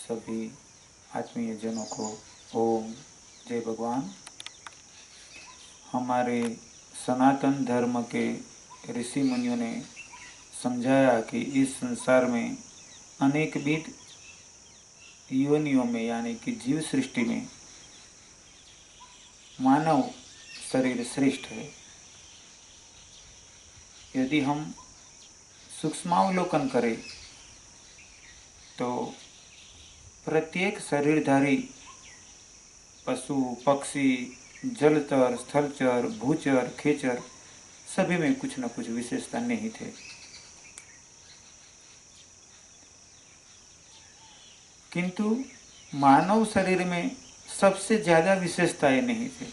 सभी आत्मीय जनों को ओम जय भगवान। हमारे सनातन धर्म के ऋषि मुनियों ने समझाया कि इस संसार में अनेकविध योनियों में यानी कि जीव सृष्टि में मानव शरीर श्रेष्ठ है। यदि हम सूक्ष्मावलोकन करें तो प्रत्येक शरीरधारी पशु, पक्षी, जलचर, स्थलचर, भूचर, खेचर सभी में कुछ न कुछ विशेषता निहित है। किंतु मानव शरीर में सबसे ज्यादा विशेषताएं निहित है,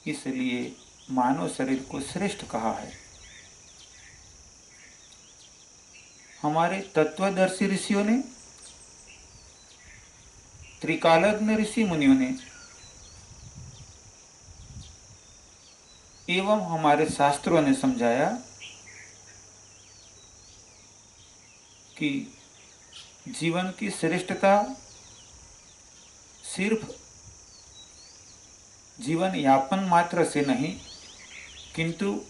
इसलिए मानव शरीर को श्रेष्ठ कहा है। हमारे तत्वदर्शी ऋषियों ने, त्रिकालज्ञ ऋषि मुनियों ने एवं हमारे शास्त्रों ने समझाया कि जीवन की श्रेष्ठता सिर्फ जीवन यापन मात्र से नहीं, किंतु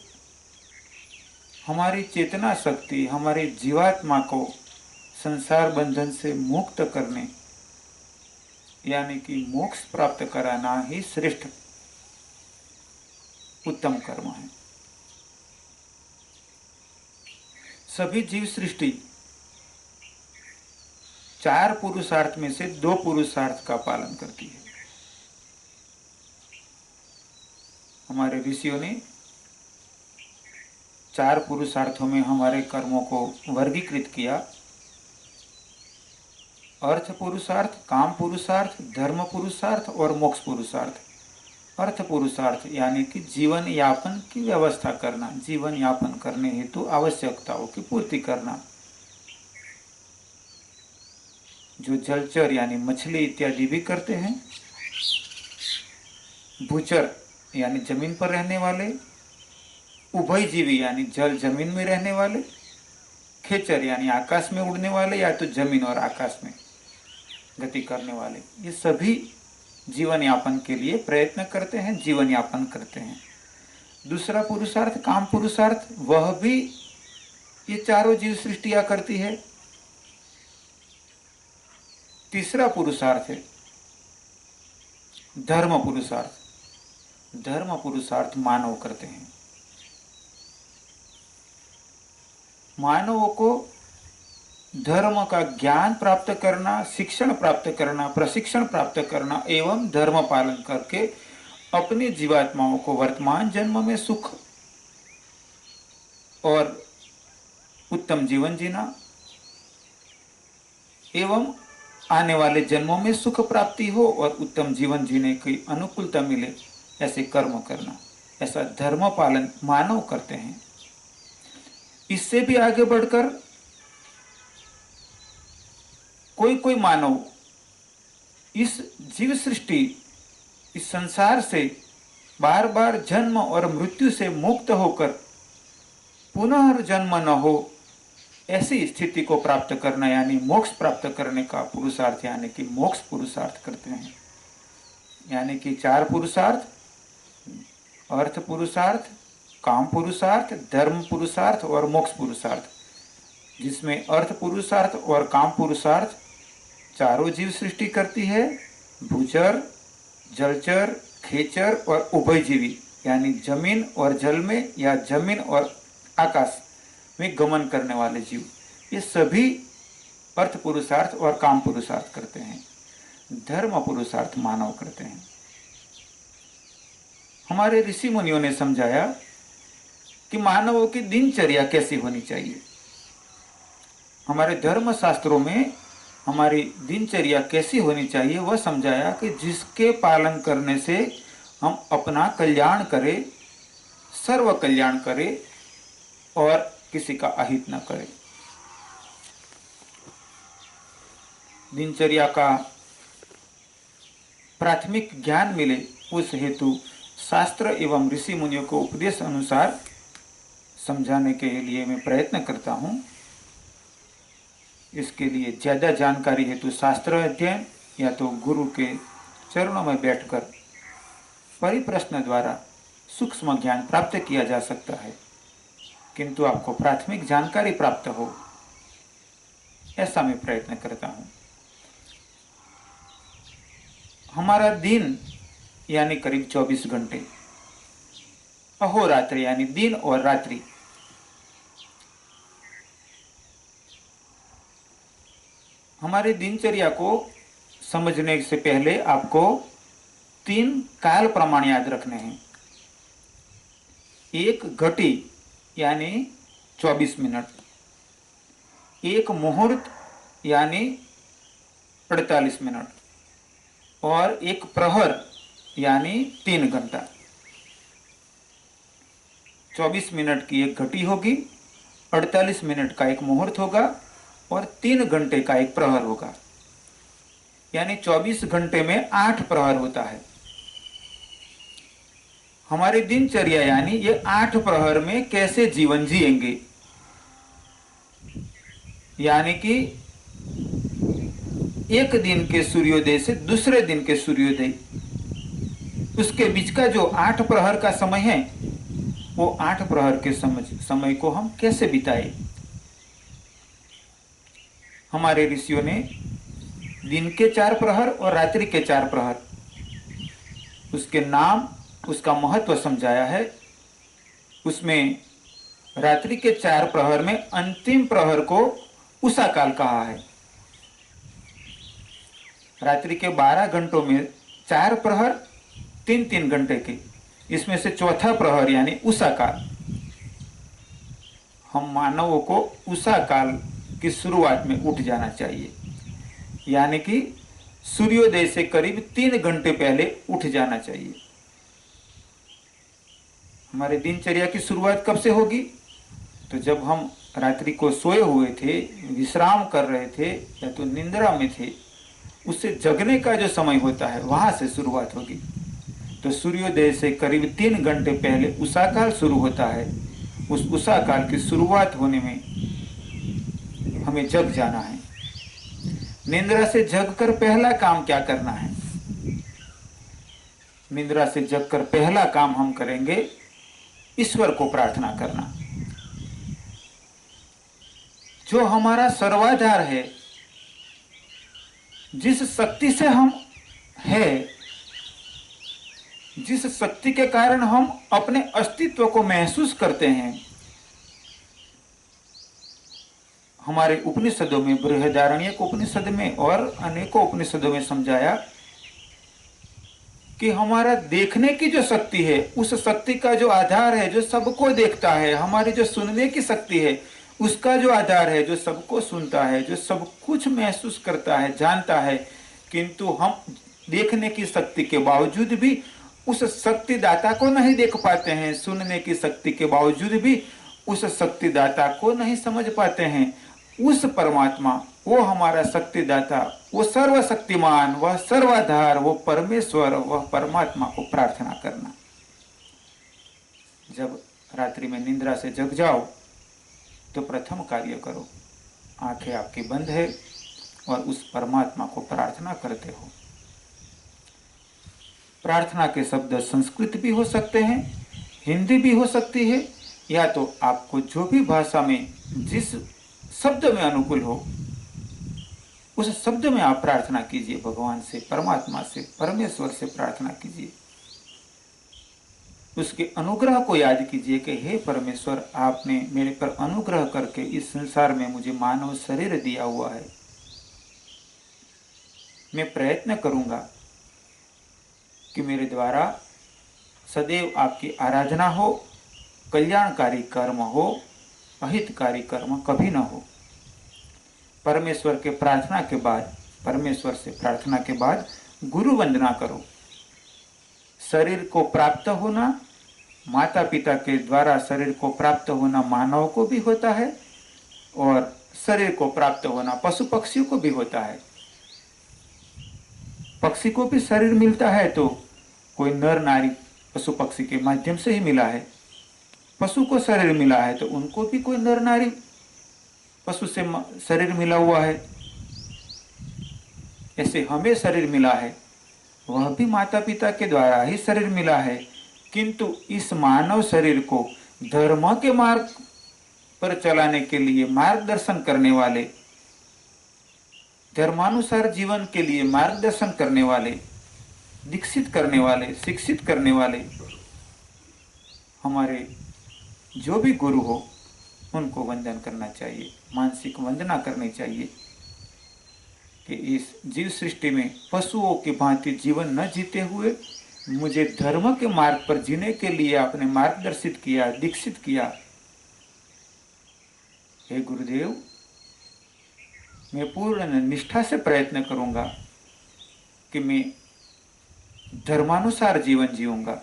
हमारी चेतना शक्ति, हमारी जीवात्मा को संसार बंधन से मुक्त करने यानी कि मोक्ष प्राप्त कराना ही श्रेष्ठ उत्तम कर्म है। सभी जीव सृष्टि 4 पुरुषार्थ में से 2 पुरुषार्थ का पालन करती है। हमारे ऋषियों ने 4 पुरुषार्थों में हमारे कर्मों को वर्गीकृत किया। अर्थ पुरुषार्थ, काम पुरुषार्थ, धर्म पुरुषार्थ और मोक्ष पुरुषार्थ। अर्थ पुरुषार्थ यानी कि जीवन यापन की व्यवस्था करना, जीवन यापन करने हेतु आवश्यकताओं की पूर्ति करना। जो जलचर यानी मछली इत्यादि भी करते हैं। भूचर यानी जमीन पर रहने वाले, उभयजीवी यानी जल जमीन में रहने वाले, खेचर यानी आकाश में उड़ने वाले या तो जमीन और आकाश में गति करने वाले, ये सभी जीवन यापन के लिए प्रयत्न करते हैं, जीवन यापन करते हैं। दूसरा पुरुषार्थ काम पुरुषार्थ, वह भी ये चारों जीव सृष्टियां करती है। तीसरा पुरुषार्थ है धर्म पुरुषार्थ। धर्म पुरुषार्थ मानव करते हैं। मानवों को धर्म का ज्ञान प्राप्त करना, शिक्षण प्राप्त करना, प्रशिक्षण प्राप्त करना एवं धर्म पालन करके अपने जीवात्माओं को वर्तमान जन्म में सुख और उत्तम जीवन जीना एवं आने वाले जन्मों में सुख प्राप्ति हो और उत्तम जीवन जीने की अनुकूलता मिले, ऐसे कर्म करना, ऐसा धर्म पालन मानव करते हैं। इससे भी आगे बढ़कर कोई मानव इस जीव सृष्टि, इस संसार से बार बार जन्म और मृत्यु से मुक्त होकर पुनः जन्म न हो, ऐसी स्थिति को प्राप्त करना यानी मोक्ष प्राप्त करने का पुरुषार्थ यानी कि मोक्ष पुरुषार्थ करते हैं। यानी कि 4 पुरुषार्थ, अर्थ पुरुषार्थ, काम पुरुषार्थ, धर्म पुरुषार्थ और मोक्ष पुरुषार्थ, जिसमें अर्थ पुरुषार्थ और काम पुरुषार्थ चारों जीव सृष्टि करती है। भूचर, जलचर, खेचर और उभयजीवी यानी जमीन और जल में या जमीन और आकाश में गमन करने वाले जीव, ये सभी अर्थ पुरुषार्थ और काम पुरुषार्थ करते हैं, धर्म पुरुषार्थ मानव करते हैं। हमारे ऋषि मुनियों ने समझाया कि मानवों की दिनचर्या कैसी होनी चाहिए। हमारे धर्म शास्त्रों में हमारी दिनचर्या कैसी होनी चाहिए वह समझाया कि जिसके पालन करने से हम अपना कल्याण करें, सर्व कल्याण करें और किसी का अहित न करें। दिनचर्या का प्राथमिक ज्ञान मिले उस हेतु शास्त्र एवं ऋषि मुनियों को उपदेश अनुसार समझाने के लिए मैं प्रयत्न करता हूँ। इसके लिए ज़्यादा जानकारी हेतु शास्त्र अध्ययन या तो गुरु के चरणों में बैठकर परिप्रश्न द्वारा सूक्ष्म ज्ञान प्राप्त किया जा सकता है, किंतु आपको प्राथमिक जानकारी प्राप्त हो ऐसा मैं प्रयत्न करता हूँ। हमारा दिन यानी करीब 24 घंटे, अहोरात्र यानी दिन और रात्रि। हमारी दिनचर्या को समझने से पहले आपको 3 काल प्रमाण याद रखने हैं। एक घटी यानी 24 मिनट, एक मुहूर्त यानी 48 मिनट और एक प्रहर यानी 3 घंटा। 24 मिनट की एक घटी होगी, 48 मिनट का एक मुहूर्त होगा और 3 घंटे का एक प्रहर होगा। यानी 24 घंटे में 8 प्रहर होता है। हमारी दिनचर्या यानी ये 8 प्रहर में कैसे जीवन जिएंगे, यानी कि एक दिन के सूर्योदय से दूसरे दिन के सूर्योदय, उसके बीच का जो 8 प्रहर का समय है वो 8 प्रहर के समय को हम कैसे बिताए। हमारे ऋषियों ने दिन के 4 प्रहर और रात्रि के 4 प्रहर, उसके नाम, उसका महत्व समझाया है। उसमें रात्रि के 4 प्रहर में अंतिम प्रहर को उषा काल कहा है। रात्रि के 12 घंटों में 4 प्रहर 3-3 घंटे के, इसमें से चौथा प्रहर यानी उषा काल। हम मानवों को उषा काल की शुरुआत में उठ जाना चाहिए, यानी कि सूर्योदय से करीब 3 घंटे पहले उठ जाना चाहिए। हमारे दिनचर्या की शुरुआत कब से होगी? तो जब हम रात्रि को सोए हुए थे, विश्राम कर रहे थे या तो निंद्रा में थे, उससे जगने का जो समय होता है वहां से शुरुआत होगी। तो सूर्योदय से करीब 3 घंटे पहले उषा काल शुरू होता है। उस उषा काल की शुरुआत होने में हमें जग जाना है। निंद्रा से जगकर पहला काम क्या करना है? निंद्रा से जगकर पहला काम हम करेंगे ईश्वर को प्रार्थना करना। जो हमारा सर्वाधार है, जिस शक्ति से हम है, जिस शक्ति के कारण हम अपने अस्तित्व को महसूस करते हैं। हमारे उपनिषदों में, बृहदारण्यक उपनिषद में और अनेकों उपनिषदों में समझाया कि हमारा देखने की जो शक्ति है, उस शक्ति का जो आधार है जो सबको देखता है। हमारी जो सुनने की शक्ति है उसका जो आधार है जो सबको सुनता है, जो सब कुछ महसूस करता है, जानता है, किंतु हम देखने की शक्ति के बावजूद भी उस शक्ति दाता को नहीं देख पाते हैं। सुनने की शक्ति के बावजूद भी उस शक्ति दाता को नहीं समझ पाते हैं। उस परमात्मा, वो हमारा शक्तिदाता, वो सर्वशक्तिमान, वह सर्वाधार, वो परमेश्वर, वह परमात्मा को प्रार्थना करना। जब रात्रि में निंद्रा से जग जाओ तो प्रथम कार्य करो, आंखें आपकी बंद है और उस परमात्मा को प्रार्थना करते हो। प्रार्थना के शब्द संस्कृत भी हो सकते हैं, हिंदी भी हो सकती है, या तो आपको जो भी भाषा में जिस शब्द में अनुकूल हो उस शब्द में आप प्रार्थना कीजिए। भगवान से, परमात्मा से, परमेश्वर से प्रार्थना कीजिए। उसके अनुग्रह को याद कीजिए कि हे परमेश्वर, आपने मेरे पर अनुग्रह करके इस संसार में मुझे मानव शरीर दिया हुआ है। मैं प्रयत्न करूंगा कि मेरे द्वारा सदैव आपकी आराधना हो, कल्याणकारी कर्म हो, अहितकारी कर्म कभी न हो। परमेश्वर से प्रार्थना के बाद गुरु वंदना करो। शरीर को प्राप्त होना, माता पिता के द्वारा शरीर को प्राप्त होना मानव को भी होता है और शरीर को प्राप्त होना पशु पक्षियों को भी होता है। पक्षी को भी शरीर मिलता है तो कोई नर नारी पशु पक्षी के माध्यम से ही मिला है। पशु को शरीर मिला है तो उनको भी कोई नर नारी पशु से शरीर मिला हुआ है। ऐसे हमें शरीर मिला है, वह भी माता पिता के द्वारा ही शरीर मिला है। किंतु इस मानव शरीर को धर्म के मार्ग पर चलाने के लिए मार्गदर्शन करने वाले, धर्मानुसार जीवन के लिए मार्गदर्शन करने वाले, दीक्षित करने वाले, शिक्षित करने वाले हमारे जो भी गुरु हो उनको वंदन करना चाहिए, मानसिक वंदना करनी चाहिए कि इस जीव सृष्टि में पशुओं की भांति जीवन न जीते हुए मुझे धर्म के मार्ग पर जीने के लिए आपने मार्गदर्शित किया, दीक्षित किया। हे गुरुदेव, मैं पूर्ण निष्ठा से प्रयत्न करूंगा कि मैं धर्मानुसार जीवन जीऊंगा।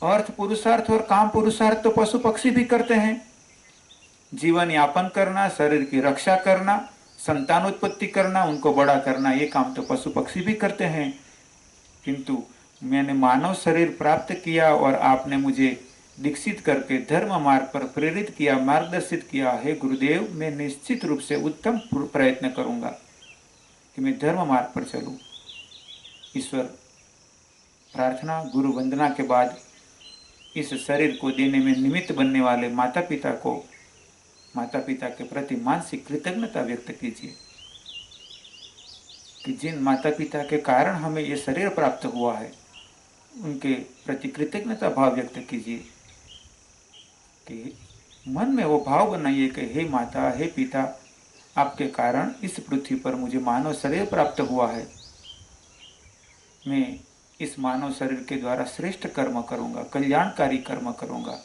अर्थ पुरुषार्थ और काम पुरुषार्थ तो पशु पक्षी भी करते हैं। जीवन यापन करना, शरीर की रक्षा करना, संतान उत्पत्ति करना, उनको बड़ा करना, ये काम तो पशु पक्षी भी करते हैं। किंतु मैंने मानव शरीर प्राप्त किया और आपने मुझे दीक्षित करके धर्म मार्ग पर प्रेरित किया, मार्गदर्शित किया। हे गुरुदेव, मैं निश्चित रूप से उत्तम प्रयत्न करूंगा कि मैं धर्म मार्ग पर चलूं। ईश्वर प्रार्थना, गुरु वंदना के बाद इस शरीर को देने में निमित्त बनने वाले माता पिता के प्रति मानसिक कृतज्ञता व्यक्त कीजिए कि जिन माता पिता के कारण हमें ये शरीर प्राप्त हुआ है उनके प्रति कृतज्ञता भाव व्यक्त कीजिए कि मन में वो भाव बनाइए कि हे माता, हे पिता, आपके कारण इस पृथ्वी पर मुझे मानव शरीर प्राप्त हुआ है। मैं इस मानव शरीर के द्वारा श्रेष्ठ कर्म करूंगा, कल्याणकारी कर्म करूंगा,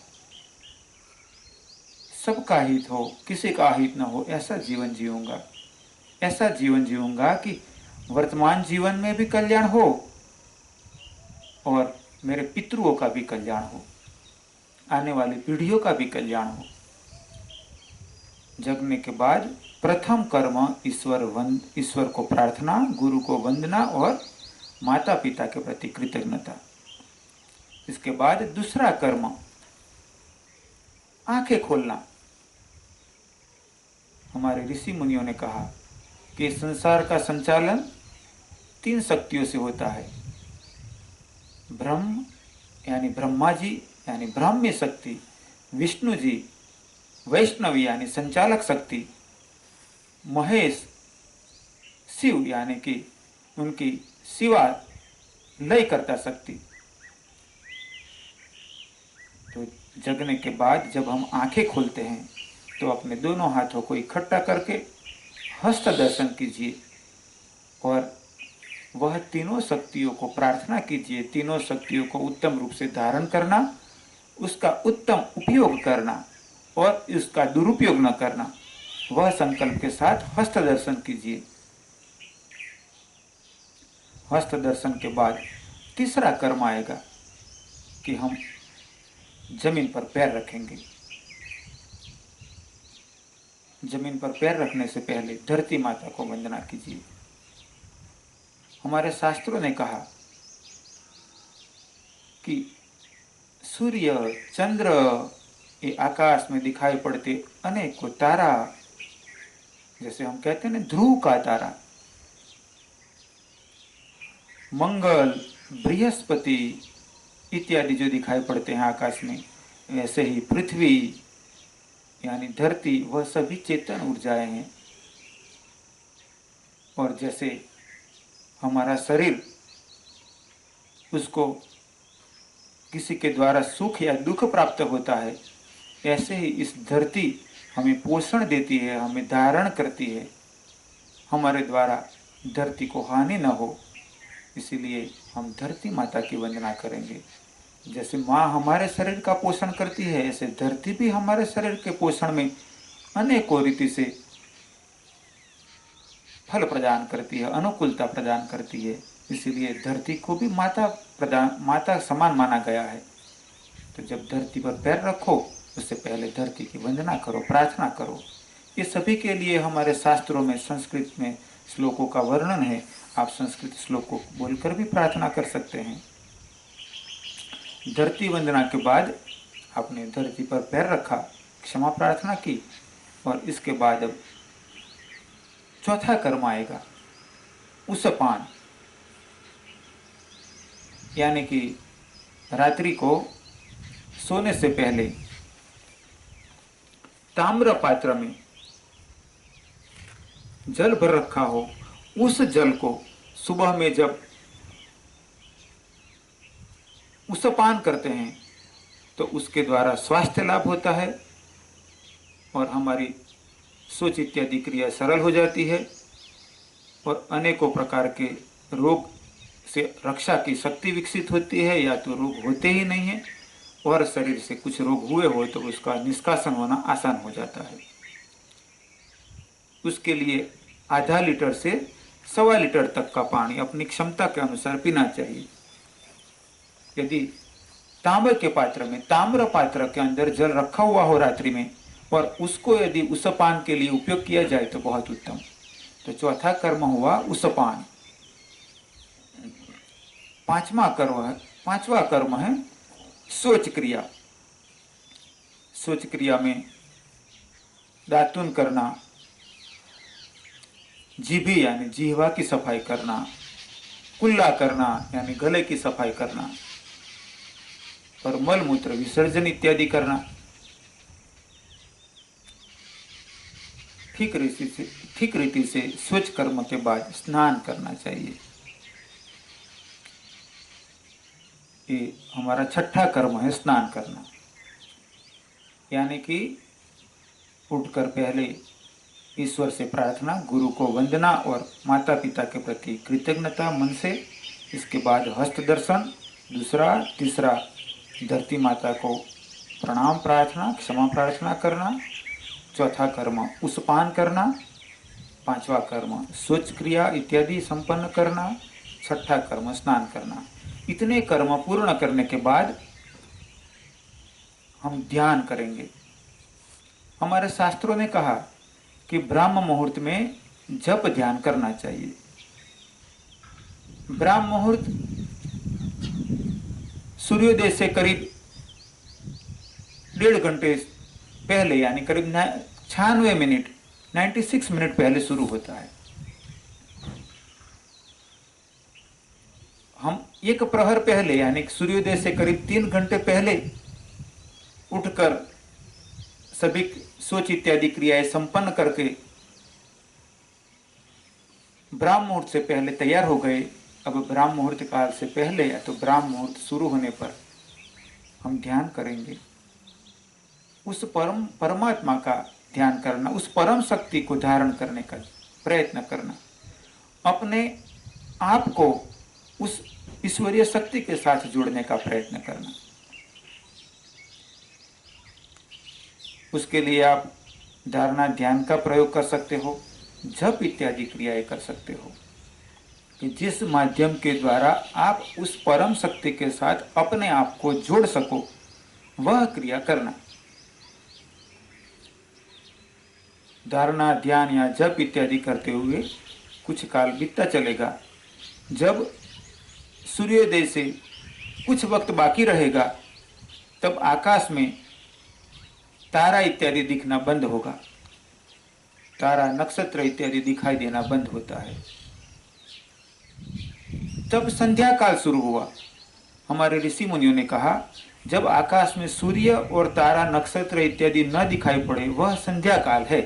सबका हित हो, किसी का हित न हो, ऐसा जीवन जीऊंगा। ऐसा जीवन जीऊंगा कि वर्तमान जीवन में भी कल्याण हो और मेरे पितरों का भी कल्याण हो, आने वाली पीढ़ियों का भी कल्याण हो। जगने के बाद प्रथम कर्म ईश्वर को प्रार्थना, गुरु को वंदना और माता पिता के प्रति कृतज्ञता। इसके बाद दूसरा कर्म आंखें खोलना। हमारे ऋषि मुनियों ने कहा कि संसार का संचालन 3 शक्तियों से होता है। ब्रह्म यानी ब्रह्मा जी यानी ब्राह्मी शक्ति, विष्णु जी वैष्णवी यानी संचालक शक्ति, महेश शिव यानी कि उनकी शिवा लय करता शक्ति। तो जगने के बाद जब हम आंखें खोलते हैं तो अपने दोनों हाथों को इकट्ठा करके हस्त दर्शन कीजिए और वह तीनों शक्तियों को प्रार्थना कीजिए। तीनों शक्तियों को उत्तम रूप से धारण करना, उसका उत्तम उपयोग करना और उसका दुरुपयोग न करना, वह संकल्प के साथ हस्त दर्शन कीजिए। हस्त दर्शन के बाद तीसरा कर्म आएगा कि हम जमीन पर पैर रखेंगे। जमीन पर पैर रखने से पहले धरती माता को वंदना कीजिए। हमारे शास्त्रों ने कहा कि सूर्य, चंद्र, ये आकाश में दिखाई पड़ते अनेकों तारा, जैसे हम कहते हैं ना ध्रुव का तारा, मंगल, बृहस्पति इत्यादि जो दिखाई पड़ते हैं आकाश में, ऐसे ही पृथ्वी यानी धरती, वह सभी चेतन ऊर्जाएं हैं। और जैसे हमारा शरीर, उसको किसी के द्वारा सुख या दुख प्राप्त होता है, ऐसे ही इस धरती हमें पोषण देती है, हमें धारण करती है। हमारे द्वारा धरती को हानि न हो, इसीलिए हम धरती माता की वंदना करेंगे। जैसे माँ हमारे शरीर का पोषण करती है, ऐसे धरती भी हमारे शरीर के पोषण में अनेकों रीति से फल प्रदान करती है, अनुकूलता प्रदान करती है। इसीलिए धरती को भी माता समान माना गया है। तो जब धरती पर पैर रखो, उससे पहले धरती की वंदना करो, प्रार्थना करो। ये सभी के लिए हमारे शास्त्रों में, संस्कृत में श्लोकों का वर्णन है। आप संस्कृत श्लोकों को बोलकर भी प्रार्थना कर सकते हैं। धरती वंदना के बाद आपने धरती पर पैर रखा, क्षमा प्रार्थना की, और इसके बाद अब चौथा कर्म आएगा, उसपान। यानी कि रात्रि को सोने से पहले ताम्र पात्र में जल भर रखा हो, उस जल को सुबह में जब उसपान करते हैं तो उसके द्वारा स्वास्थ्य लाभ होता है और हमारी सोच इत्यादि क्रिया सरल हो जाती है और अनेकों प्रकार के रोग से रक्षा की शक्ति विकसित होती है, या तो रोग होते ही नहीं है और शरीर से कुछ रोग हुए हो तो उसका निष्कासन होना आसान हो जाता है। उसके लिए आधा लीटर से 1.25 लीटर तक का पानी अपनी क्षमता के अनुसार पीना चाहिए। यदि तांबे के पात्र में, ताम्र पात्र के अंदर जल रखा हुआ हो रात्रि में, और उसको यदि उसपान के लिए उपयोग किया जाए तो बहुत उत्तम। तो चौथा कर्म हुआ उसपान। पांचवा कर्म है शौच क्रिया। शौच क्रिया में दातुन करना, जीभी यानी जीहवा की सफाई करना, कुल्ला करना यानी गले की सफाई करना, और मल मूत्र विसर्जन इत्यादि करना। ठीक रीति से शौच कर्म के बाद स्नान करना चाहिए। ये हमारा छठा कर्म है, स्नान करना। यानी कि उठकर पहले ईश्वर से प्रार्थना, गुरु को वंदना और माता पिता के प्रति कृतज्ञता मन से। इसके बाद हस्त दर्शन, दूसरा, तीसरा धरती माता को प्रणाम प्रार्थना, क्षमा प्रार्थना करना। चौथा कर्म उसपान करना। पांचवा कर्म शौच क्रिया इत्यादि संपन्न करना। छठा कर्म स्नान करना। इतने कर्म पूर्ण करने के बाद हम ध्यान करेंगे। हमारे शास्त्रों ने कहा कि ब्राह्म मुहूर्त में जप ध्यान करना चाहिए। ब्राह्म मुहूर्त सूर्योदय से करीब 1.5 घंटे पहले, यानी करीब 96 मिनट 96 मिनट पहले शुरू होता है। हम एक प्रहर पहले, यानी सूर्योदय से करीब 3 घंटे पहले उठकर सभी शौच इत्यादि क्रियाएं संपन्न करके ब्राह्म मुहूर्त से पहले तैयार हो गए। अब ब्राह्म मुहूर्त काल से पहले या तो ब्राह्म मुहूर्त शुरू होने पर हम ध्यान करेंगे। उस परमात्मा का ध्यान करना, उस परम शक्ति को धारण करने का प्रयत्न करना, अपने आप को उस ईश्वरीय शक्ति के साथ जोड़ने का प्रयत्न करना। उसके लिए आप धारणा ध्यान का प्रयोग कर सकते हो, जप इत्यादि क्रियाएं कर सकते हो कि जिस माध्यम के द्वारा आप उस परम शक्ति के साथ अपने आप को जोड़ सको, वह क्रिया करना। धारणा ध्यान या जप इत्यादि करते हुए कुछ काल बीतता चलेगा। जब सूर्योदय से कुछ वक्त बाकी रहेगा तब आकाश में तारा इत्यादि दिखना बंद होगा। तारा नक्षत्र इत्यादि दिखाई देना बंद होता है। तब संध्या काल शुरू हुआ। हमारे ऋषि मुनियों ने कहा, जब आकाश में सूर्य और तारा नक्षत्र इत्यादि न दिखाई पड़े वह संध्या काल है।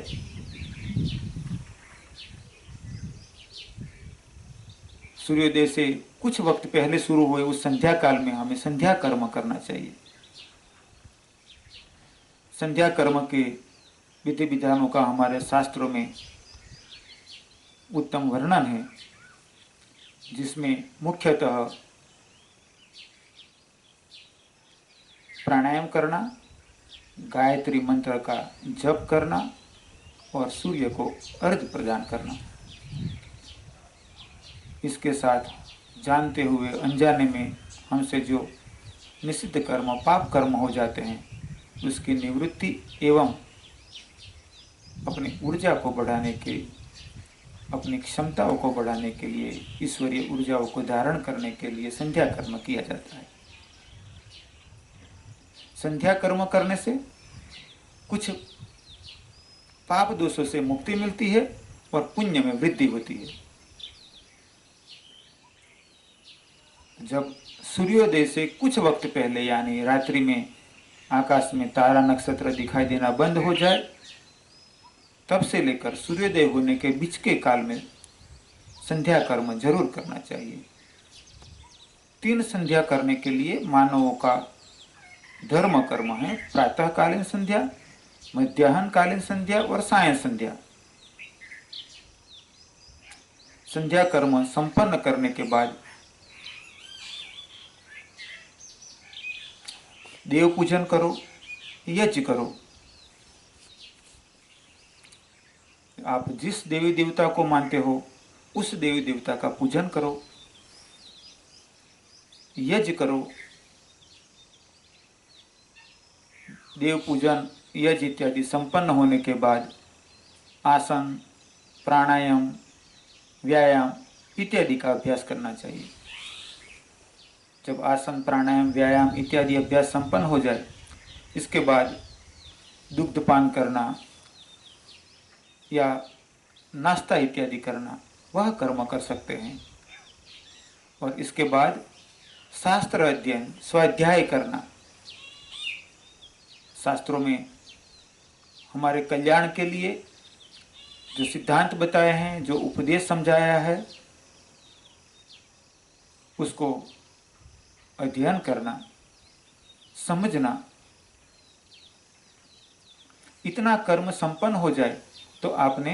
सूर्योदय से कुछ वक्त पहले शुरू हुए उस संध्या काल में हमें संध्या कर्म करना चाहिए। संध्या कर्म के विधि विधानों का हमारे शास्त्रों में उत्तम वर्णन है, जिसमें मुख्यतः प्राणायाम करना, गायत्री मंत्र का जप करना और सूर्य को अर्घ्य प्रदान करना। इसके साथ जानते हुए अनजाने में हमसे जो निषिद्ध कर्म पाप कर्म हो जाते हैं उसकी निवृत्ति एवं अपनी ऊर्जा को बढ़ाने के, अपनी क्षमताओं को बढ़ाने के लिए, ईश्वरीय ऊर्जाओं को धारण करने के लिए संध्या कर्म किया जाता है। संध्या कर्म करने से कुछ पाप दोषों से मुक्ति मिलती है और पुण्य में वृद्धि होती है। जब सूर्योदय से कुछ वक्त पहले यानी रात्रि में आकाश में तारा नक्षत्र दिखाई देना बंद हो जाए, तब से लेकर सूर्योदय होने के बीच के काल में संध्या कर्म जरूर करना चाहिए। 3 संध्या करने के लिए मानवों का धर्म कर्म है: प्रातःकालीन संध्या, मध्याह्नकालीन संध्या और सायं संध्या। संध्या कर्म संपन्न करने के बाद देव पूजन करो, यज्ञ करो। आप जिस देवी देवता को मानते हो उस देवी देवता का पूजन करो, यज्ञ करो। देव पूजन, यज्ञ इत्यादि संपन्न होने के बाद आसन, प्राणायाम, व्यायाम इत्यादि का अभ्यास करना चाहिए। जब आसन, प्राणायाम, व्यायाम इत्यादि अभ्यास संपन्न हो जाए, इसके बाद दुग्धपान करना या नाश्ता इत्यादि करना, वह कर्म कर सकते हैं। और इसके बाद शास्त्र अध्ययन, स्वाध्याय करना। शास्त्रों में हमारे कल्याण के लिए जो सिद्धांत बताए हैं, जो उपदेश समझाया है, उसको अध्ययन करना, समझना। इतना कर्म संपन्न हो जाए तो आपने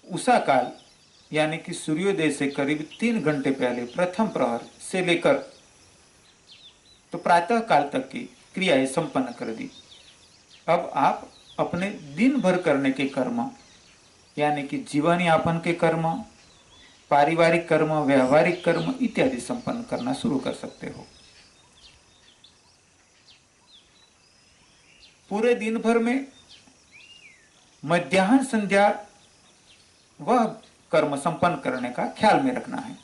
उषा काल यानी कि सूर्योदय से करीब 3 घंटे पहले प्रथम प्रहर से लेकर तो प्रातः काल तक की क्रियाएं संपन्न कर दी। अब आप अपने दिन भर करने के कर्म यानी कि जीवन यापन के कर्म, पारिवारिक कर्म, व्यवहारिक कर्म इत्यादि संपन्न करना शुरू कर सकते हो। पूरे दिन भर में मध्याह्न संध्या वह कर्म संपन्न करने का ख्याल में रखना है।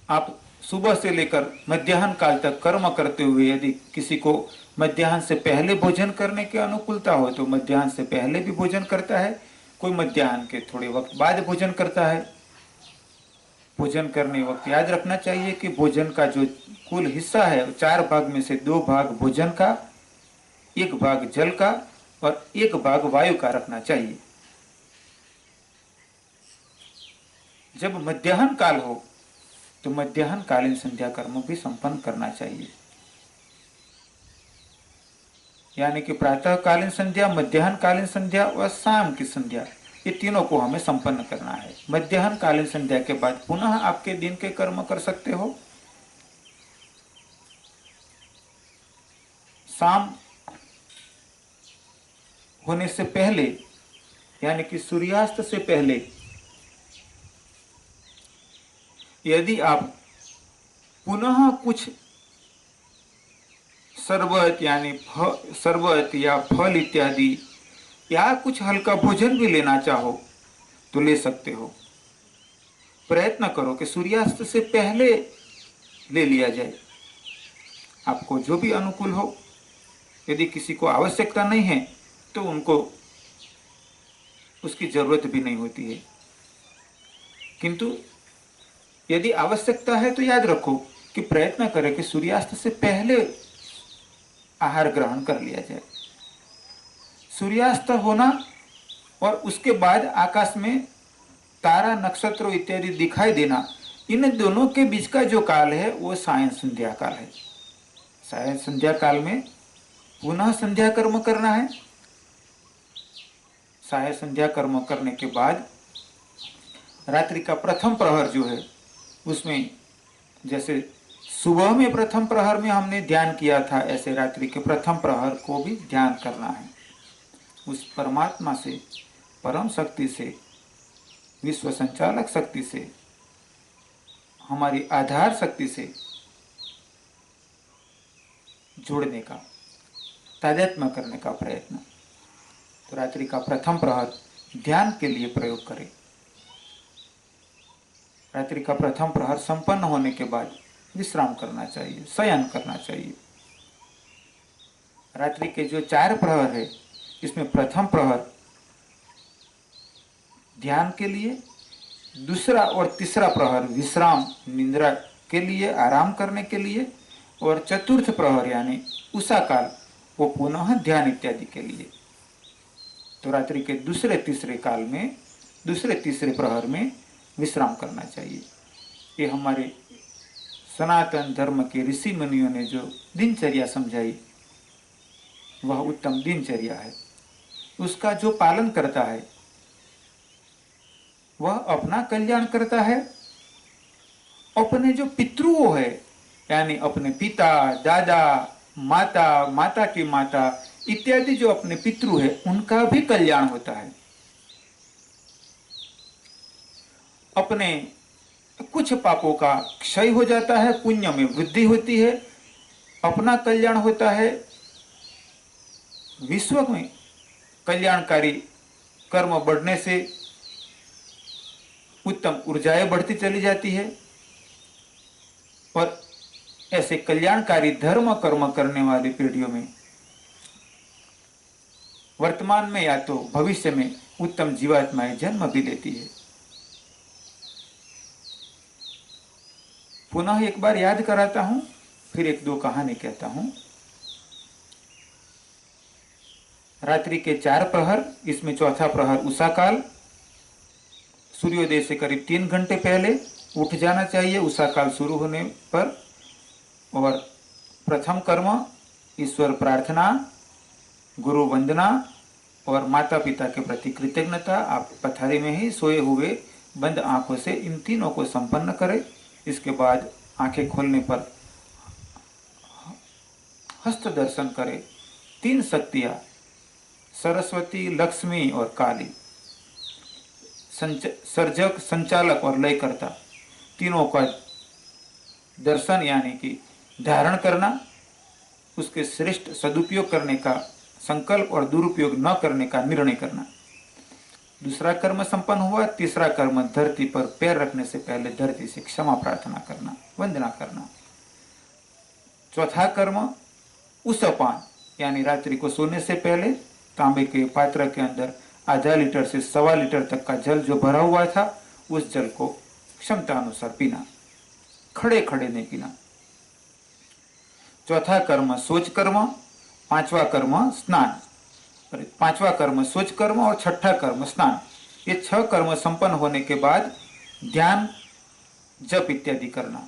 आप सुबह से लेकर मध्याह्न काल तक कर्म करते हुए यदि किसी को मध्याह्न से पहले भोजन करने की अनुकूलता हो तो मध्याह्न से पहले भी भोजन करता है, कोई मध्याह्न के थोड़े वक्त बाद भोजन करता है। भोजन करने वक्त याद रखना चाहिए कि भोजन का जो कुल हिस्सा है 4 भाग में से 2 भाग भोजन का, 1 भाग जल का और 1 भाग वायु का रखना चाहिए। जब मध्याह्न काल हो तो मध्याह्न कालीन संध्या कर्म भी संपन्न करना चाहिए। यानी कि प्रातः कालीन संध्या, मध्याह्न कालीन संध्या और शाम की संध्या, ये तीनों को हमें संपन्न करना है। मध्याह्न कालीन संध्या के बाद पुनः आपके दिन के कर्म कर सकते हो। शाम होने से पहले यानी कि सूर्यास्त से पहले यदि आप पुनः कुछ शरबत यानी शरबत या फल इत्यादि या कुछ हल्का भोजन भी लेना चाहो तो ले सकते हो। प्रयत्न करो कि सूर्यास्त से पहले ले लिया जाए, आपको जो भी अनुकूल हो। यदि किसी को आवश्यकता नहीं है तो उनको उसकी जरूरत भी नहीं होती है, किंतु यदि आवश्यकता है तो याद रखो कि प्रयत्न करें कि सूर्यास्त से पहले आहार ग्रहण कर लिया जाए। सूर्यास्त होना और उसके बाद आकाश में तारा नक्षत्र इत्यादि दिखाई देना, इन दोनों के बीच का जो काल है वो सायं संध्या काल है। सायं संध्या काल में पुनः संध्या कर्म करना है। सायं संध्या कर्म करने के बाद रात्रि का प्रथम प्रहर जो है उसमें, जैसे सुबह में प्रथम प्रहर में हमने ध्यान किया था, ऐसे रात्रि के प्रथम प्रहर को भी ध्यान करना है। उस परमात्मा से, परम शक्ति से, विश्व संचालक शक्ति से, हमारी आधार शक्ति से जुड़ने का, तादात्म्य करने का प्रयत्न। तो रात्रि का प्रथम प्रहर ध्यान के लिए प्रयोग करें। रात्रि का प्रथम प्रहर संपन्न होने के बाद विश्राम करना चाहिए, शयन करना चाहिए। रात्रि के जो 4 प्रहर है, इसमें प्रथम प्रहर ध्यान के लिए, दूसरा और तीसरा प्रहर विश्राम, निद्रा के लिए, आराम करने के लिए, और चतुर्थ प्रहर यानी उषा काल वो पुनः ध्यान इत्यादि के लिए। तो रात्रि के दूसरे तीसरे काल में, दूसरे तीसरे प्रहर में विश्राम करना चाहिए। ये हमारे सनातन धर्म के ऋषि मुनियों ने जो दिनचर्या समझाई वह उत्तम दिनचर्या है। उसका जो पालन करता है वह अपना कल्याण करता है, अपने जो पितृओं है यानी अपने पिता, दादा, माता, माता की माता इत्यादि जो अपने पितृ है उनका भी कल्याण होता है। अपने कुछ पापों का क्षय हो जाता है, पुण्य में वृद्धि होती है, अपना कल्याण होता है, विश्व में कल्याणकारी कर्म बढ़ने से उत्तम ऊर्जाएं बढ़ती चली जाती है। और ऐसे कल्याणकारी धर्म कर्म करने वाली पीढ़ियों में वर्तमान में या तो भविष्य में उत्तम जीवात्माएं जन्म भी लेती है। पुनः एक बार याद कराता हूं, फिर 1-2 कहानी कहता हूं। रात्रि के 4 प्रहर, इसमें चौथा प्रहर उषा काल, सूर्योदय से करीब 3 घंटे पहले उठ जाना चाहिए उषा काल शुरू होने पर। और प्रथम कर्म ईश्वर प्रार्थना, गुरु वंदना और माता पिता के प्रति कृतज्ञता। आप पथारी में ही सोए हुए बंद आंखों से इन तीनों को संपन्न करें। इसके बाद आंखें खोलने पर हस्त दर्शन करें। 3 शक्तियां सरस्वती, लक्ष्मी और काली, सर्जक, संचालक और लयकर्ता, तीनों का दर्शन यानी कि धारण करना, उसके श्रेष्ठ सदुपयोग करने का संकल्प और दुरुपयोग न करने का निर्णय करना। दूसरा कर्म संपन्न हुआ। तीसरा कर्म धरती पर पैर रखने से पहले धरती से क्षमा प्रार्थना करना, वंदना करना। चौथा कर्म उषपान यानी रात्रि को सोने से पहले तांबे के पात्र के अंदर आधा लीटर से 1.25 लीटर तक का जल जो भरा हुआ था उस जल को क्षमता अनुसार पीना, खड़े खड़े नहीं पीना। चौथा कर्म शौच कर्म, 5वां कर्म स्नान, 5वां कर्म शौच कर्म और 6ठा कर्म स्नान। ये 6 कर्म संपन्न होने के बाद ध्यान, जप इत्यादि करना।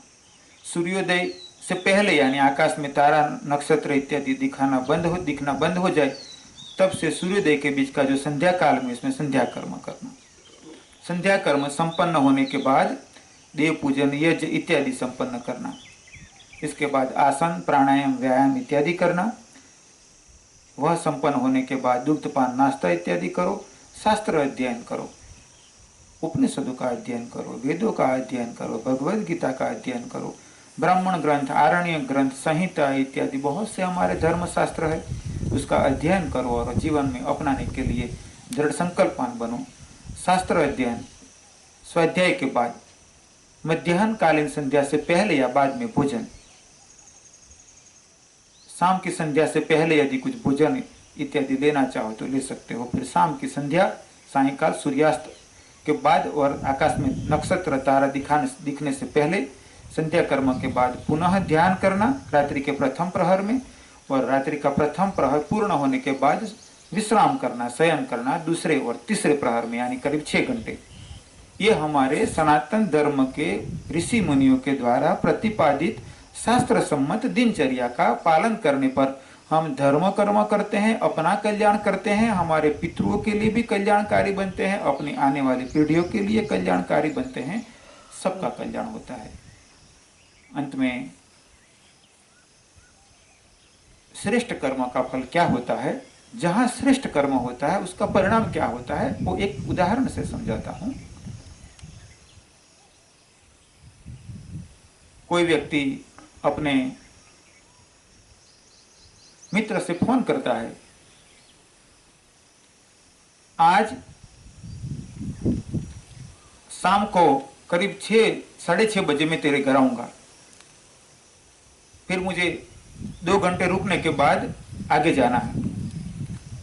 सूर्योदय से पहले यानी आकाश में तारा नक्षत्र इत्यादि दिखना बंद हो जाए तब से सूर्योदय के बीच का जो संध्या काल में इसमें संध्या कर्म करना। संध्या कर्म संपन्न होने के बाद देव पूजन, यज्ञ इत्यादि संपन्न करना। इसके बाद आसन, प्राणायाम, व्यायाम इत्यादि करना। वह संपन्न होने के बाद दुग्धपान, नाश्ता इत्यादि करो। शास्त्र अध्ययन करो, उपनिषदों का अध्ययन करो, वेदों का अध्ययन करो, भगवद गीता का अध्ययन करो, ब्राह्मण ग्रंथ, आरण्य ग्रंथ, संहिता इत्यादि बहुत से हमारे धर्म शास्त्र है, उसका अध्ययन करो और जीवन में अपनाने के लिए दृढ़ संकल्पान बनो। शास्त्र अध्ययन, स्वाध्याय के बाद मध्याह्न कालीन संध्या से पहले या बाद में भोजन। शाम की संध्या से पहले यदि कुछ भोजन इत्यादि लेना चाहो तो ले सकते हो। फिर शाम की संध्या, सायंकाल सूर्यास्त के बाद और आकाश में नक्षत्र तारा दिखने से पहले संध्या कर्म के बाद पुनः ध्यान करना रात्रि के प्रथम प्रहर में। और रात्रि का प्रथम प्रहर पूर्ण होने के बाद विश्राम करना, शयन करना दूसरे और तीसरे प्रहर में, यानी करीब 6 घंटे। ये हमारे सनातन धर्म के ऋषि मुनियों के द्वारा प्रतिपादित शास्त्र सम्मत दिनचर्या का पालन करने पर हम धर्म कर्म करते हैं, अपना कल्याण करते हैं, हमारे पितरों के लिए भी कल्याणकारी बनते हैं, अपनी आने वाली पीढ़ियों के लिए कल्याणकारी बनते हैं, सबका कल्याण होता है। अंत में श्रेष्ठ कर्म का फल क्या होता है, जहां श्रेष्ठ कर्म होता है उसका परिणाम क्या होता है, वो एक उदाहरण से समझाता हूं। कोई व्यक्ति अपने मित्र से फोन करता है, आज शाम को करीब 6-6:30 बजे मैं तेरे घर आऊंगा, फिर मुझे 2 घंटे रुकने के बाद आगे जाना है।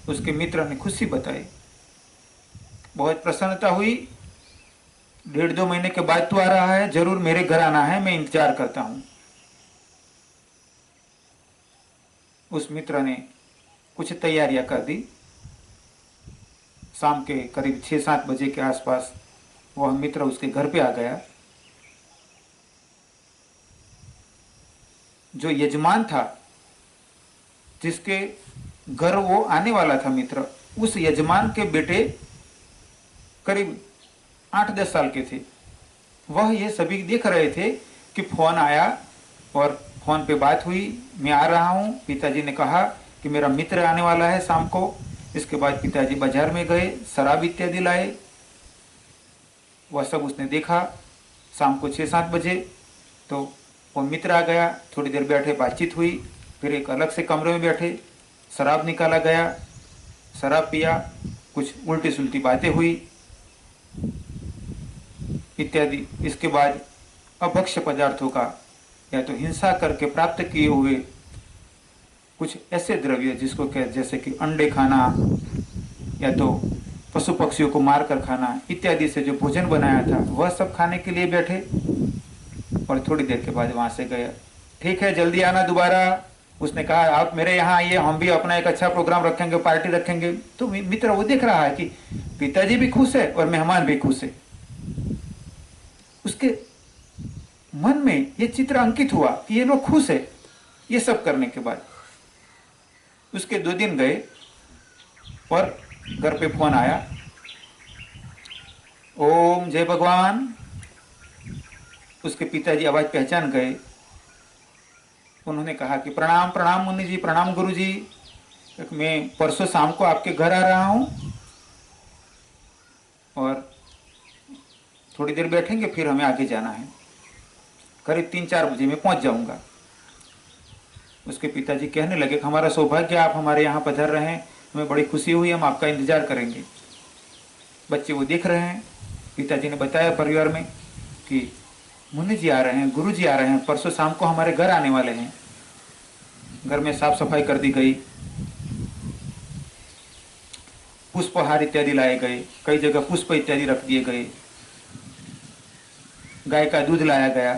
उसके मित्र ने खुशी बताई, बहुत प्रसन्नता हुई, 1.5-2 महीने के बाद तू आ रहा है, जरूर मेरे घर आना है, मैं इंतजार करता हूं। उस मित्र ने कुछ तैयारियां कर दी। शाम के करीब 6-7 बजे के आसपास वह मित्र उसके घर पे आ गया। जो यजमान था, जिसके घर वो आने वाला था मित्र, उस यजमान के बेटे करीब 8-10 साल के थे। वह ये सभी देख रहे थे कि फोन आया और फोन पे बात हुई, मैं आ रहा हूं। पिताजी ने कहा कि मेरा मित्र आने वाला है शाम को। इसके बाद पिताजी बाजार में गए, शराब इत्यादि लाए। वह सब उसने देखा। शाम को 6-7 बजे तो वो मित्र आ गया, थोड़ी देर बैठे, बातचीत हुई, फिर एक अलग से कमरे में बैठे, शराब निकाला गया, शराब पिया, कुछ उल्टी सुलटी बातें हुई इत्यादि। इसके बाद अभक्ष्य पदार्थों का या तो हिंसा करके प्राप्त किए हुए कुछ ऐसे द्रव्य जिसको कह, जैसे कि अंडे खाना या तो पशु पक्षियों को मारकर खाना इत्यादि से जो भोजन बनाया था वह सब खाने के लिए बैठे और थोड़ी देर के बाद वहां से गया। ठीक है, जल्दी आना दोबारा। उसने कहा आप मेरे यहाँ आइए, हम भी अपना एक अच्छा प्रोग्राम रखेंगे, पार्टी रखेंगे। तो मित्र वो देख रहा है कि पिताजी भी खुश है और मेहमान भी खुश है। उसके मन में ये चित्र अंकित हुआ कि ये लोग खुश है। ये सब करने के बाद उसके 2 दिन गए और घर पे फोन आया, ओम जय भगवान। उसके पिताजी आवाज पहचान गए। उन्होंने कहा कि प्रणाम प्रणाम मुनि जी, प्रणाम गुरु जी, मैं परसों शाम को आपके घर आ रहा हूं और थोड़ी देर बैठेंगे, फिर हमें आगे जाना है, करीब 3-4 बजे मैं पहुंच जाऊंगा। उसके पिताजी कहने लगे कि हमारा सौभाग्य आप हमारे यहाँ पधार रहे हैं, हमें बड़ी खुशी हुई, हम आपका इंतजार करेंगे। बच्चे वो देख रहे हैं। पिताजी ने बताया परिवार में कि मुनि जी आ रहे हैं, गुरु जी आ रहे हैं, परसों शाम को हमारे घर आने वाले हैं। घर में साफ सफाई कर दी गई, पुष्पहार इत्यादि लाए गए, कई जगह पुष्प इत्यादि रख दिए गए, गाय का दूध लाया गया,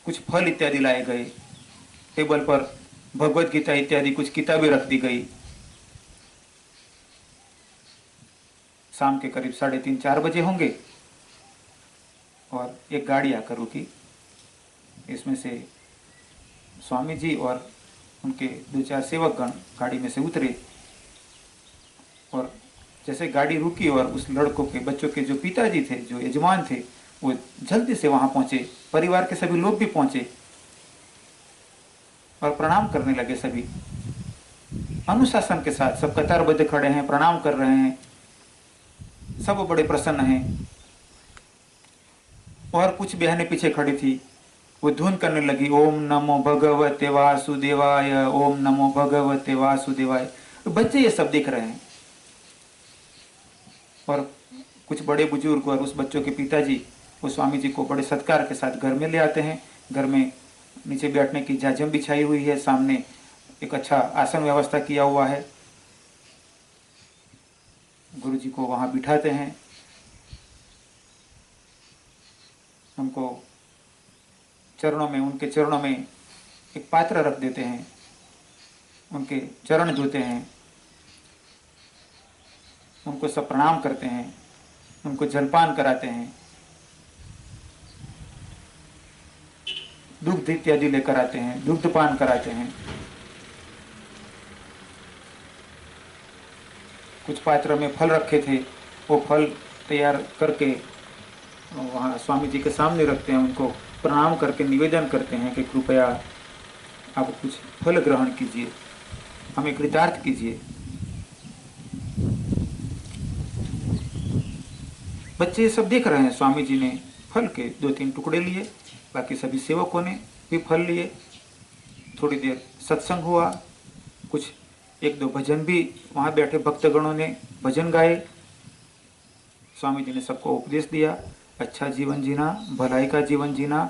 कुछ फल इत्यादि लाए गए, टेबल पर भगवत गीता इत्यादि कुछ किताबें रख दी गई। शाम के करीब 3:30-4 बजे होंगे और एक गाड़ी आकर रुकी। इसमें से स्वामी जी और उनके 2-4 सेवकगण गाड़ी में से उतरे और जैसे गाड़ी रुकी और उस लड़कों के, बच्चों के जो पिताजी थे, जो यजमान थे, वो जल्दी से वहां पहुंचे। परिवार के सभी लोग भी पहुंचे और प्रणाम करने लगे। सभी अनुशासन के साथ सब कतारबद्ध खड़े हैं, प्रणाम कर रहे हैं, सब बड़े प्रसन्न हैं। और कुछ बहनें पीछे खड़ी थी, वो धुन करने लगी, ओम नमो भगवते वासुदेवाय, ओम नमो भगवते वासुदेवाय। तो बच्चे ये सब देख रहे हैं और कुछ बड़े बुजुर्ग और उस बच्चों के पिताजी वो स्वामी जी को बड़े सत्कार के साथ घर में ले आते हैं। घर में नीचे बैठने की जाजम बिछाई हुई है, सामने एक अच्छा आसन व्यवस्था किया हुआ है। गुरु जी को वहां बिठाते हैं, हमको चरणों में, उनके चरणों में एक पात्र रख देते हैं। उनके चरण धोते हैं, उनको सब प्रणाम करते हैं, उनको जलपान कराते हैं, दुग्ध इत्यादि लेकर आते हैं, दुग्धपान कराते हैं। कुछ पात्र में फल रखे थे, वो फल तैयार करके वहाँ स्वामी जी के सामने रखते हैं, उनको प्रणाम करके निवेदन करते हैं कि कृपया आप कुछ फल ग्रहण कीजिए, हमें कृतार्थ कीजिए। बच्चे ये सब देख रहे हैं। स्वामी जी ने फल के 2-3 टुकड़े लिए, बाकी सभी सेवकों ने भी फल लिए। थोड़ी देर सत्संग हुआ, कुछ 1-2 भजन भी वहाँ बैठे भक्तगणों ने भजन गाए। स्वामी जी ने सबको उपदेश दिया, अच्छा जीवन जीना, भलाई का जीवन जीना,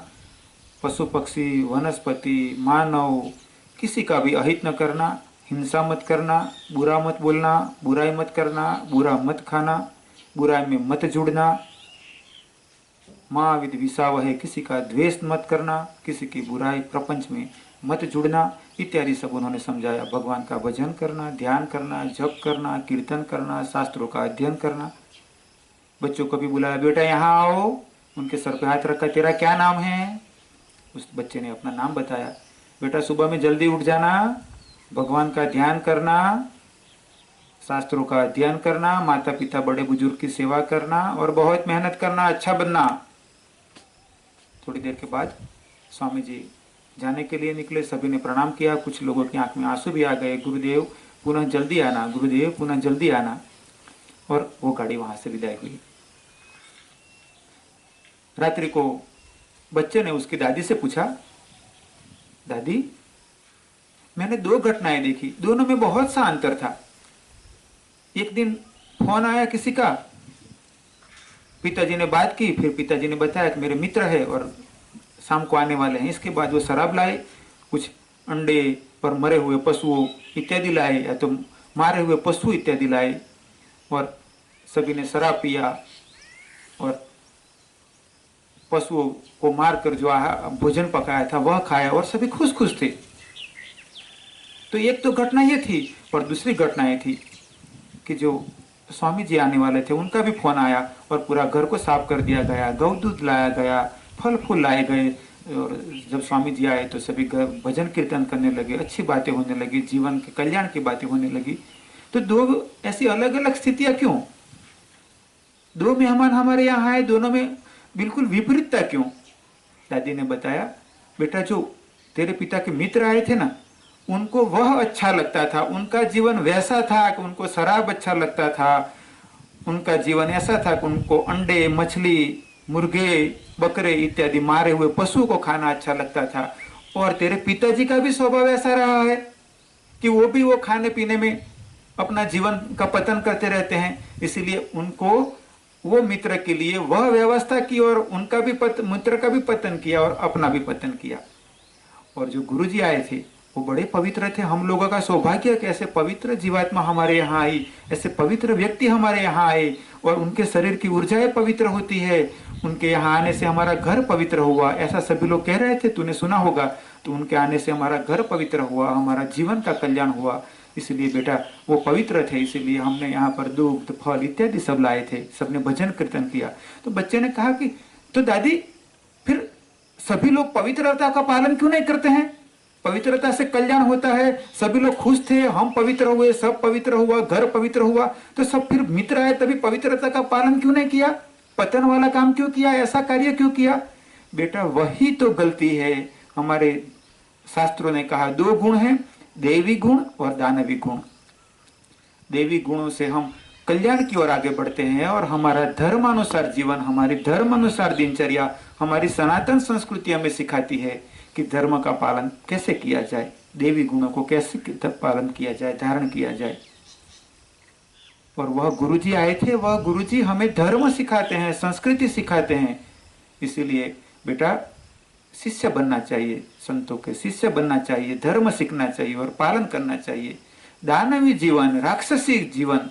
पशु पक्षी वनस्पति मानव किसी का भी अहित न करना, हिंसा मत करना, बुरा मत बोलना, बुराई मत करना, बुरा मत खाना, बुराई में मत जुड़ना, माँ विद विसावह, किसी का द्वेष मत करना, किसी की बुराई प्रपंच में मत जुड़ना इत्यादि सब उन्होंने समझाया। भगवान का भजन करना, ध्यान करना, जप करना, कीर्तन करना, शास्त्रों का अध्ययन करना। बच्चों को भी बुलाया, बेटा यहाँ आओ, उनके सर पे हाथ रखा, तेरा क्या नाम है? उस बच्चे ने अपना नाम बताया। बेटा सुबह में जल्दी उठ जाना, भगवान का ध्यान करना, शास्त्रों का अध्ययन करना, माता पिता बड़े बुजुर्ग की सेवा करना और बहुत मेहनत करना, अच्छा बनना। थोड़ी देर के बाद स्वामी जी जाने के लिए निकले, सभी ने प्रणाम किया, कुछ लोगों की आंख में आंसू भी आ गए, गुरुदेव पुनः जल्दी आना, गुरुदेव पुनः जल्दी आना। और वो गाड़ी वहां से विदाई हुई। रात्रि को बच्चे ने उसकी दादी से पूछा, दादी मैंने 2 घटनाएं देखी, दोनों में बहुत सा अंतर था। एक दिन फोन आया किसी का, पिताजी ने बात की, फिर पिताजी ने बताया कि मेरे मित्र है और शाम को आने वाले हैं। इसके बाद वो शराब लाए, कुछ अंडे पर मरे हुए पशुओं इत्यादि लाए, या तो मारे हुए पशु इत्यादि लाए, और सभी ने शराब पिया और पशुओं को मारकर जो भोजन पकाया था वह खाया और सभी खुश खुश थे। तो एक तो घटना ये थी, और दूसरी घटना ये थी कि जो स्वामी जी आने वाले थे उनका भी फोन आया और पूरा घर को साफ कर दिया गया, गौ दूध लाया गया, फल फूल लाए गए। और जब स्वामी जी आए तो सभी भजन कीर्तन करने लगे, अच्छी बातें होने लगी, जीवन के कल्याण की बातें होने लगी। तो 2 ऐसी अलग अलग स्थितियां क्यों? 2 मेहमान हमारे यहाँ आए, दोनों में बिल्कुल विपरीतता क्यों? दादी ने बताया, बेटा जो तेरे पिता के मित्र आए थे ना, उनको वह अच्छा लगता था, उनका जीवन वैसा था कि उनको शराब अच्छा लगता था, उनका जीवन ऐसा था कि उनको अंडे, मछली, मुर्गे, बकरे इत्यादि मारे हुए पशु को खाना अच्छा लगता था। और तेरे पिताजी का भी स्वभाव ऐसा रहा है कि वो खाने पीने में अपना जीवन का पतन करते रहते हैं, इसीलिए उनको वो मित्र के लिए वह व्यवस्था की और उनका भी मित्र का भी पतन किया और अपना भी पतन किया। और जो गुरुजी आए थे वो बड़े पवित्र थे। हम लोगों का सौभाग्य कि ऐसे पवित्र जीवात्मा हमारे यहाँ आई, ऐसे पवित्र व्यक्ति हमारे यहाँ आए, और उनके शरीर की ऊर्जाएं पवित्र होती है, उनके यहाँ आने से हमारा घर पवित्र हुआ, ऐसा सभी लोग कह रहे थे, तूने सुना होगा। तो उनके आने से हमारा घर पवित्र हुआ, हमारा जीवन का कल्याण हुआ, इसलिए बेटा वो पवित्र थे, इसीलिए हमने यहाँ पर दुग्ध फल इत्यादि सब लाए थे। सबने भजन कीर्तन किया। तो बच्चे ने कहा कि तो दादी फिर सभी लोग पवित्रता का पालन क्यों नहीं करते हैं? पवित्रता से कल्याण होता है, सभी लोग खुश थे, हम पवित्र हुए, सब पवित्र हुआ, घर पवित्र हुआ, तो सब फिर मित्र आए तभी पवित्रता का पालन क्यों नहीं किया? पतन वाला काम क्यों किया? ऐसा कार्य क्यों किया? बेटा वही तो गलती है। हमारे शास्त्रों ने कहा 2 गुण हैं, देवी गुण और दानवी गुण। देवी गुणों से हम कल्याण की ओर आगे बढ़ते हैं और हमारा धर्मानुसार जीवन, हमारी धर्मानुसार दिनचर्या, हमारी सनातन संस्कृति हमें सिखाती है कि धर्म का पालन कैसे किया जाए, देवी गुणों को कैसे पालन किया जाए, धारण किया जाए। और वह गुरुजी आए थे, वह गुरुजी हमें धर्म सिखाते हैं, संस्कृति सिखाते हैं। इसीलिए बेटा शिष्य बनना चाहिए, संतों के शिष्य बनना चाहिए, धर्म सीखना चाहिए और पालन करना चाहिए। दानवी जीवन, राक्षसी जीवन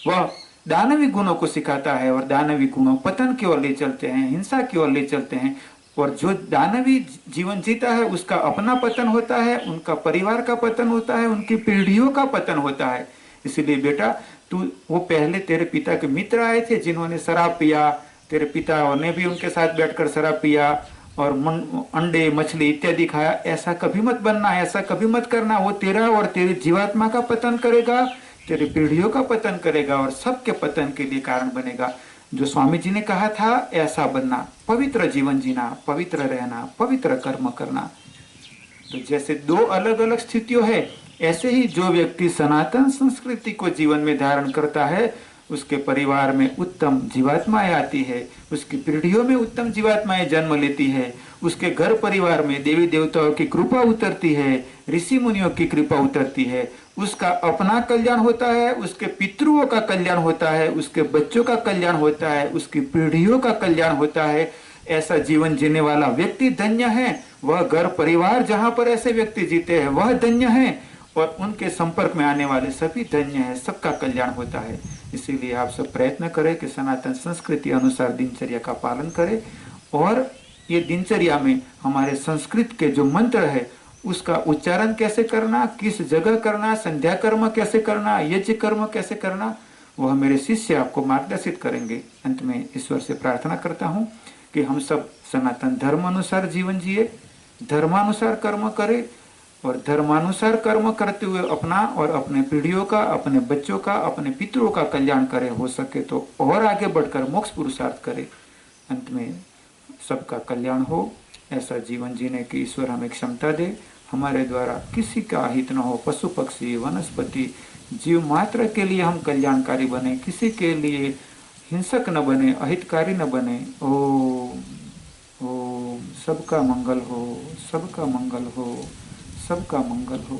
वह दानवी गुणों को सिखाता है और दानवी गुणों पतन की ओर ले चलते हैं, हिंसा की ओर ले चलते हैं। और जो दानवी जीवन जीता है उसका अपना पतन होता है, उनका परिवार का पतन होता है, उनकी पीढ़ियों का पतन होता है। इसलिए बेटा तू, वो पहले तेरे पिता के मित्र आए थे जिन्होंने शराब पिया, तेरे पिता ने भी उनके साथ बैठकर शराब पिया और अंडे मछली इत्यादि खाया, ऐसा कभी मत बनना, ऐसा कभी मत करना। वो तेरा और तेरी जीवात्मा का पतन करेगा, तेरी पीढ़ियों का पतन करेगा और सबके पतन के लिए कारण बनेगा। जो स्वामी जी ने कहा था ऐसा बनना, पवित्र जीवन जीना, पवित्र रहना, पवित्र कर्म करना। तो जैसे दो अलग अलग स्थितियों है, ऐसे ही जो व्यक्ति सनातन संस्कृति को जीवन में धारण करता है उसके परिवार में उत्तम जीवात्माएं आती है, उसकी पीढ़ियों में उत्तम जीवात्माएं जन्म लेती है, उसके घर परिवार में देवी देवताओं की कृपा उतरती है, ऋषि मुनियों की कृपा उतरती है, उसका अपना कल्याण होता है, उसके पितरों का कल्याण होता है, उसके बच्चों का कल्याण होता है, उसकी पीढ़ियों का कल्याण होता है। ऐसा जीवन जीने वाला व्यक्ति धन्य है। वह घर परिवार जहाँ पर ऐसे व्यक्ति जीते हैं वह धन्य है और उनके संपर्क में आने वाले सभी धन्य है, सबका कल्याण होता है। इसीलिए आप सब प्रयत्न करें कि सनातन संस्कृति अनुसार दिनचर्या का पालन करें और ये दिनचर्या में हमारे संस्कृत के जो मंत्र है उसका उच्चारण कैसे करना, किस जगह करना, संध्या कर्म कैसे करना, यज्ञ कर्म कैसे करना, वह मेरे शिष्य आपको मार्गदर्शित करेंगे। अंत में ईश्वर से प्रार्थना करता हूँ कि हम सब सनातन धर्म अनुसार जीवन जिए, धर्मानुसार कर्म करें और धर्मानुसार कर्म करते हुए अपना और अपने पीढ़ियों का, अपने बच्चों का, अपने पितरों का कल्याण करें, हो सके तो और आगे बढ़कर मोक्ष पुरुषार्थ करें। अंत में सबका कल्याण हो, ऐसा जीवन जीने की ईश्वर हमें क्षमता दे। हमारे द्वारा किसी का हित न हो, पशु पक्षी वनस्पति जीव मात्र के लिए हम कल्याणकारी बने, किसी के लिए हिंसक न बने, अहितकारी न बने। ओम ओम। सबका मंगल हो, सबका मंगल हो, सबका मंगल हो।